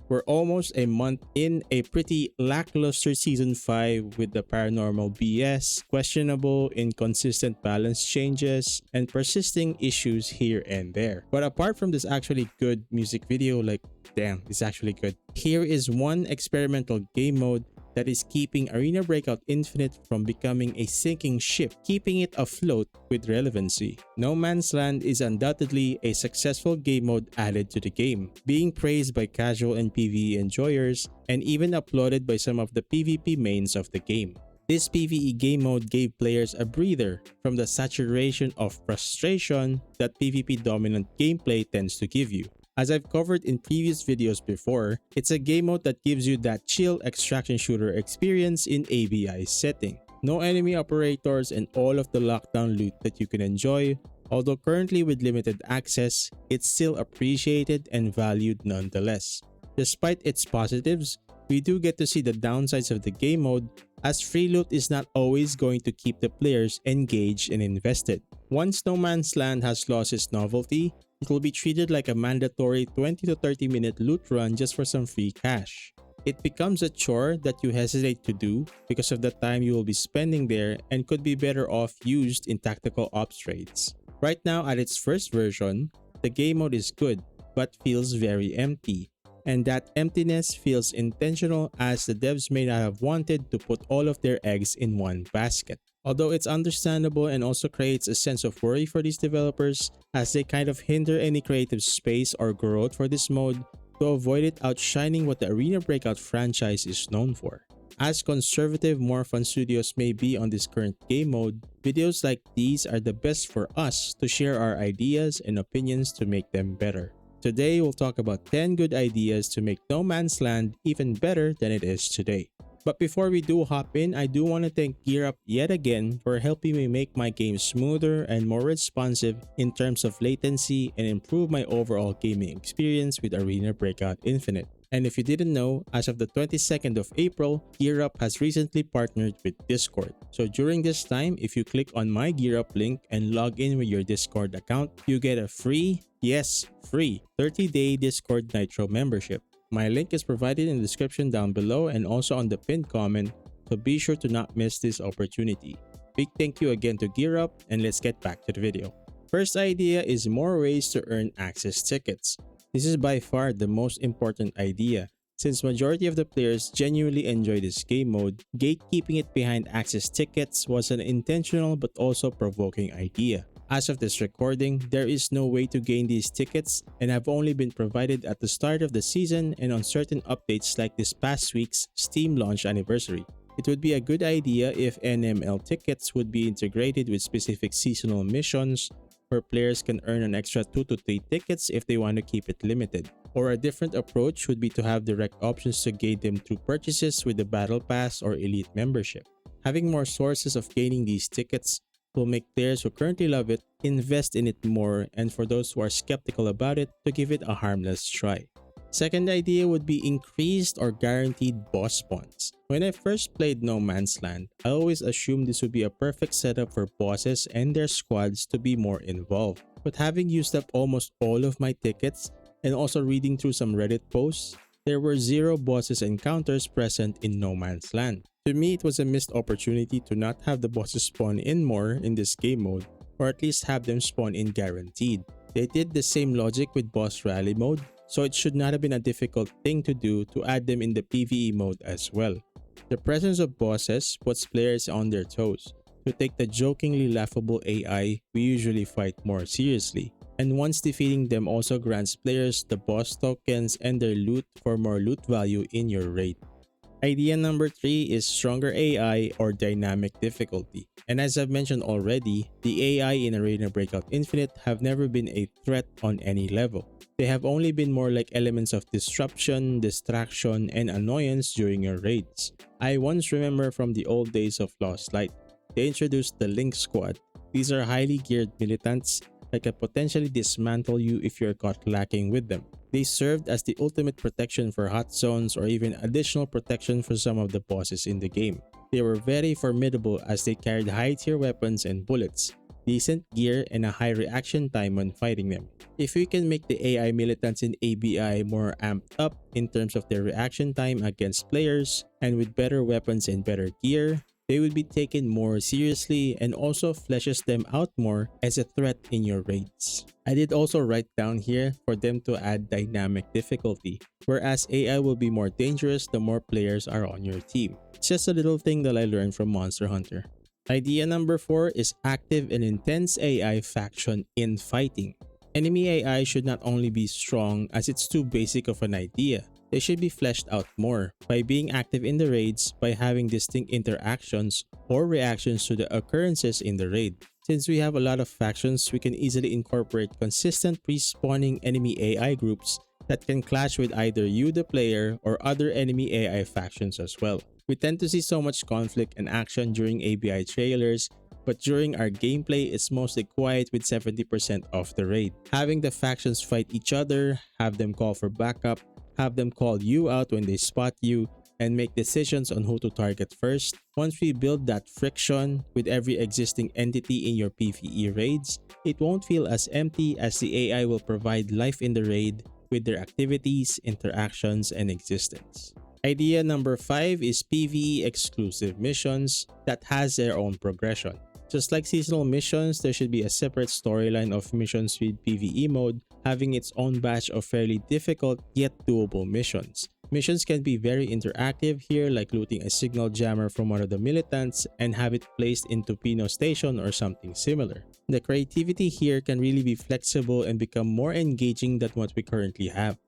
We're almost a month in a pretty lackluster Season 5 with the paranormal BS, questionable, inconsistent balance changes, and persisting issues here and there. But apart from this actually good music video, like damn, it's actually good, here is one experimental game mode that is keeping Arena Breakout Infinite from becoming a sinking ship, keeping it afloat with relevancy. No Man's Land is undoubtedly a successful game mode added to the game, being praised by casual and PvE enjoyers, and even applauded by some of the PvP mains of the game. This PvE game mode gave players a breather from the saturation of frustration that PvP dominant gameplay tends to give you. As I've covered in previous videos before, it's a game mode that gives you that chill extraction shooter experience in ABI setting. No enemy operators and all of the lockdown loot that you can enjoy, although currently with limited access, it's still appreciated and valued nonetheless. Despite its positives, we do get to see the downsides of the game mode, as free loot is not always going to keep the players engaged and invested. Once No Man's Land has lost its novelty, it will be treated like a mandatory 20 to 30 minute loot run just for some free cash. It becomes a chore that you hesitate to do because of the time you will be spending there and could be better off used in tactical ops raids. Right now at its first version, the game mode is good but feels very empty. And that emptiness feels intentional, as the devs may not have wanted to put all of their eggs in one basket. Although it's understandable and also creates a sense of worry for these developers, as they kind of hinder any creative space or growth for this mode to avoid it outshining what the Arena Breakout franchise is known for. As conservative, more fun studios may be on this current game mode, videos like these are the best for us to share our ideas and opinions to make them better. Today, we'll talk about 10 good ideas to make No Man's Land even better than it is today. But before we do hop in, I do want to thank GearUp yet again for helping me make my game smoother and more responsive in terms of latency and improve my overall gaming experience with Arena Breakout Infinite. And if you didn't know, as of the 22nd of April, GearUp has recently partnered with Discord. So during this time, if you click on my GearUp link and log in with your Discord account, you get a free, yes, free 30-day Discord Nitro membership. My link is provided in the description down below and also on the pinned comment, so be sure to not miss this opportunity. Big thank you again to GearUp, and let's get back to the video. First idea is more ways to earn access tickets. This is by far the most important idea, since majority of the players genuinely enjoy this game mode. Gatekeeping it behind access tickets was an intentional but also provoking idea. As of this recording, there is no way to gain these tickets and have only been provided at the start of the season and on certain updates like this past week's Steam launch anniversary. It would be a good idea if NML tickets would be integrated with specific seasonal missions where players can earn an extra 2 to 3 tickets if they want to keep it limited. Or a different approach would be to have direct options to gain them through purchases with the Battle Pass or Elite membership. Having more sources of gaining these tickets will make players who currently love it invest in it more, and for those who are skeptical about it, to give it a harmless try. Second idea would be increased or guaranteed boss spawns. When I first played No Man's Land, I always assumed this would be a perfect setup for bosses and their squads to be more involved. But having used up almost all of my tickets and also reading through some Reddit posts, there were 0 bosses encounters present in No Man's Land. To me, it was a missed opportunity to not have the bosses spawn in more in this game mode, or at least have them spawn in guaranteed. They did the same logic with boss rally mode, so it should not have been a difficult thing to do to add them in the PvE mode as well. The presence of bosses puts players on their toes to take the jokingly laughable AI we usually fight more seriously, and once defeating them also grants players the boss tokens and their loot for more loot value in your raid. Idea number 3 is stronger AI or dynamic difficulty. And as I've mentioned already, the AI in Arena Breakout Infinite have never been a threat on any level. They have only been more like elements of disruption, distraction, and annoyance during your raids. I once remember from the old days of Lost Light, they introduced the Link Squad. These are highly geared militants that can potentially dismantle you if you're caught lacking with them. They served as the ultimate protection for hot zones or even additional protection for some of the bosses in the game. They were very formidable as they carried high tier weapons and bullets. decent gear, and a high reaction time when fighting them. If we can make the AI militants in ABI more amped up in terms of their reaction time against players, and with better weapons and better gear, they would be taken more seriously and also fleshes them out more as a threat in your raids. I did also write down here for them to add dynamic difficulty, whereas AI will be more dangerous the more players are on your team. It's just a little thing that I learned from Monster Hunter. Idea number 4 is active and intense AI faction in fighting. Enemy AI should not only be strong as it's too basic of an idea, they should be fleshed out more by being active in the raids, by having distinct interactions or reactions to the occurrences in the raid. Since we have a lot of factions, we can easily incorporate consistent pre-spawning enemy AI groups that can clash with either you the player or other enemy AI factions as well. We tend to see so much conflict and action during ABI trailers, but during our gameplay it's mostly quiet with 70% of the raid. Having the factions fight each other, have them call for backup, have them call you out when they spot you, and make decisions on who to target first. Once we build that friction with every existing entity in your PvE raids, it won't feel as empty as the AI will provide life in the raid with their activities, interactions, and existence. Idea number 5 is PvE exclusive missions that has their own progression. Just like seasonal missions, there should be a separate storyline of missions with PVE mode having its own batch of fairly difficult yet doable missions. Missions can be very interactive here, like looting a signal jammer from one of the militants and have it placed into Pino Station or something similar. The creativity here can really be flexible and become more engaging than what we currently have.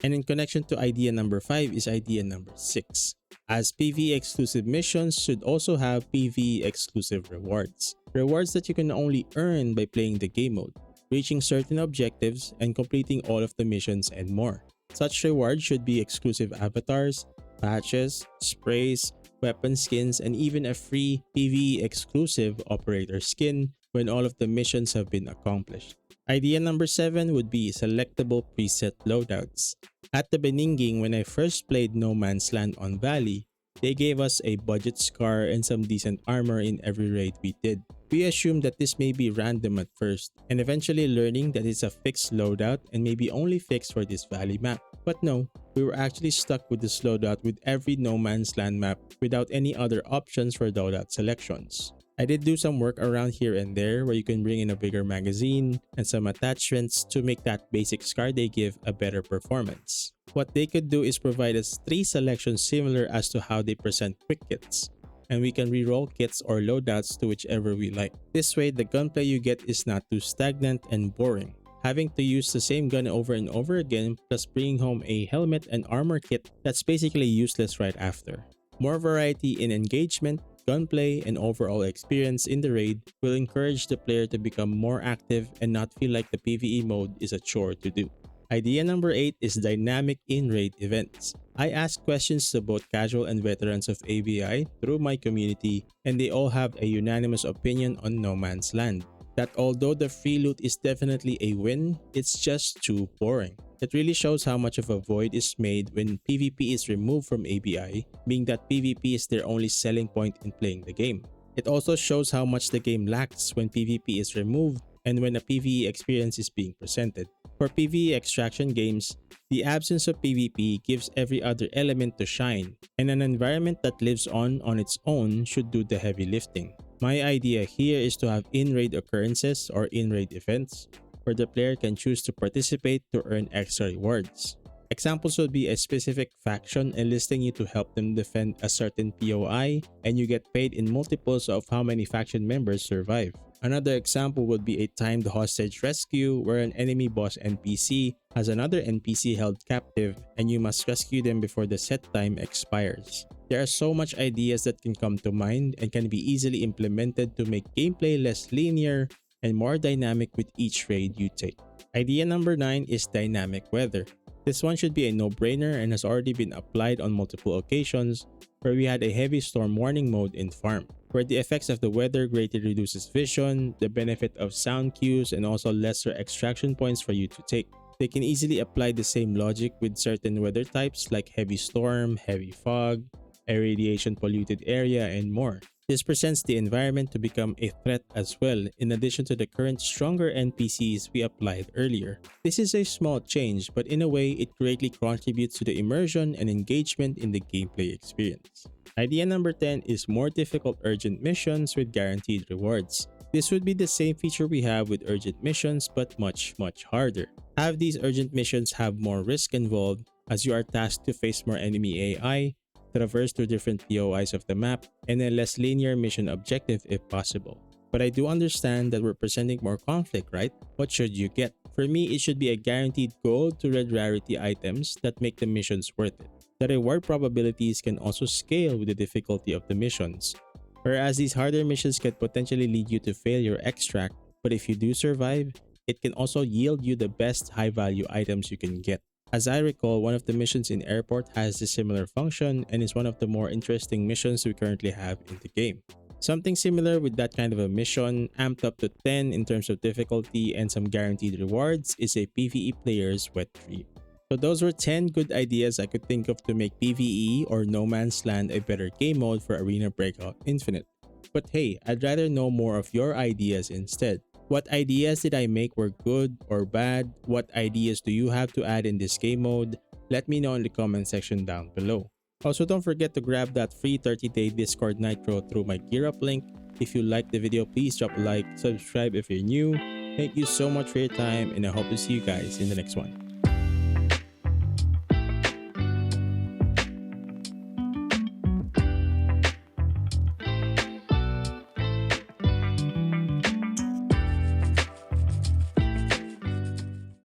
And in connection to idea number 5 is idea number 6, as PvE exclusive missions should also have PvE exclusive rewards. Rewards that you can only earn by playing the game mode, reaching certain objectives, and completing all of the missions and more. Such rewards should be exclusive avatars, patches, sprays, weapon skins, and even a free PvE exclusive operator skin when all of the missions have been accomplished. Idea number 7 would be selectable preset loadouts. At the beginning, when I first played No Man's Land on Valley, they gave us a budget scar and some decent armor in every raid we did. We assumed that this may be random at first, and eventually learning that it's a fixed loadout and maybe only fixed for this Valley map. But no, we were actually stuck with this loadout with every No Man's Land map without any other options for loadout selections. I did do some work around here and there where you can bring in a bigger magazine and some attachments to make that basic scar they give a better performance. What they could do is provide us 3 selections similar as to how they present quick kits, and we can reroll kits or loadouts to whichever we like. This way, the gunplay you get is not too stagnant and boring, having to use the same gun over and over again plus bringing home a helmet and armor kit that's basically useless right after. More variety in engagement, gunplay, and overall experience in the raid will encourage the player to become more active and not feel like the PvE mode is a chore to do. Idea number 8 is dynamic in-raid events. I asked questions to both casual and veterans of ABI through my community, and they all have a unanimous opinion on No Man's Land. That although the free loot is definitely a win, it's just too boring. It really shows how much of a void is made when PvP is removed from ABI, being that PvP is their only selling point in playing the game. It also shows how much the game lacks when PvP is removed and when a PvE experience is being presented. For PvE extraction games, the absence of PvP gives every other element to shine, and an environment that lives on its own should do the heavy lifting. My idea here is to have in-raid occurrences or in-raid events where the player can choose to participate to earn extra rewards. Examples would be a specific faction enlisting you to help them defend a certain POI, and you get paid in multiples of how many faction members survive. Another example would be a timed hostage rescue where an enemy boss NPC has another NPC held captive and you must rescue them before the set time expires. There are so much ideas that can come to mind and can be easily implemented to make gameplay less linear and more dynamic with each raid you take. Idea number 9 is dynamic weather. This one should be a no-brainer and has already been applied on multiple occasions where we had a heavy storm warning mode in farm, where the effects of the weather greatly reduces vision, the benefit of sound cues, and also lesser extraction points for you to take. They can easily apply the same logic with certain weather types like heavy storm, heavy fog, a radiation polluted area, and more. This presents the environment to become a threat as well, in addition to the current stronger NPCs we applied earlier. This is a small change, but in a way it greatly contributes to the immersion and engagement in the gameplay experience. Idea number 10 is more difficult urgent missions with guaranteed rewards. This would be the same feature we have with urgent missions, but much harder. Have these urgent missions have more risk involved, as you are tasked to face more enemy AI, traverse through different POIs of the map, and a less linear mission objective if possible. But I do understand that we're presenting more conflict, right? What should you get? For me, it should be a guaranteed gold to red rarity items that make the missions worth it. The reward probabilities can also scale with the difficulty of the missions. Whereas these harder missions can potentially lead you to fail your extract, but if you do survive, it can also yield you the best high value items you can get. As I recall, one of the missions in Airport has a similar function and is one of the more interesting missions we currently have in the game. Something similar with that kind of a mission, amped up to 10 in terms of difficulty and some guaranteed rewards, is a PvE player's wet dream. So those were 10 good ideas I could think of to make PvE or No Man's Land a better game mode for Arena Breakout Infinite. But hey, I'd rather know more of your ideas instead. What ideas did I make were good or bad? What ideas do you have to add in this game mode? Let me know in the comment section down below. Also, don't forget to grab that free 30-day Discord Nitro through my Gear Up link. If you liked the video, please drop a like, subscribe if you're new. Thank you so much for your time, and I hope to see you guys in the next one.